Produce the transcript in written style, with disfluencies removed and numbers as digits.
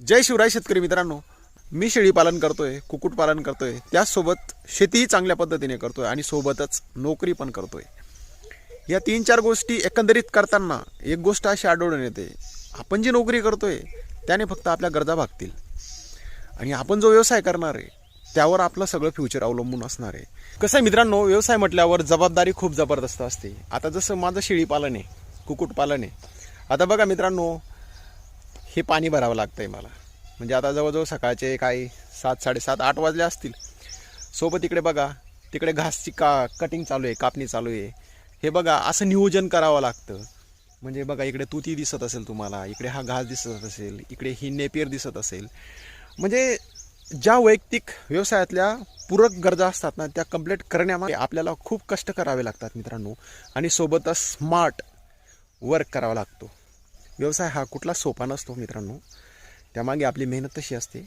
जय शिवराय शेतकरी मित्रांनो, मी शेळी पालन करतोय, कुक्कुटपालन करतोय, त्याचसोबत शेतीही चांगल्या पद्धतीने करतोय आणि सोबतच नोकरी पण करतोय. या 3-4 गोष्टी एकंदरीत करताना एक गोष्ट अशी आढळून येते, आपण जी नोकरी करतोय त्याने फक्त आपल्या गरजा भागतील आणि आपण जो व्यवसाय करणार आहे त्यावर आपलं सगळं फ्युचर अवलंबून असणार आहे. कसं आहे मित्रांनो, व्यवसाय म्हटल्यावर जबाबदारी खूप जबरदस्त असते. आता जसं माझं शेळी पालन आहे, कुक्कुटपालन आहे. आता बघा मित्रांनो, हे पाणी भरावं लागतं आहे मला. म्हणजे आता जवळजवळ सकाळचे काही 7, 7:30, 8 वाजले असतील. सोबत इकडे बघा, तिकडे घासची कटिंग चालू आहे, कापणी चालू आहे. हे बघा, असं नियोजन करावं लागतं. म्हणजे बघा, इकडे तुती दिसत असेल तुम्हाला, इकडे हा घास दिसत असेल, इकडे ही नेपियर दिसत असेल. म्हणजे ज्या वैयक्तिक व्यवसायातल्या पूरक गरजा असतात ना, त्या कंप्लीट करण्यामध्ये आपल्याला खूप कष्ट करावे लागतात मित्रांनो. आणि सोबतच स्मार्ट वर्क करावा लागतो. व्यवसाय हा कुठला सोपा नसतो मित्रांनो, त्यामागे आपली मेहनत तशी असते.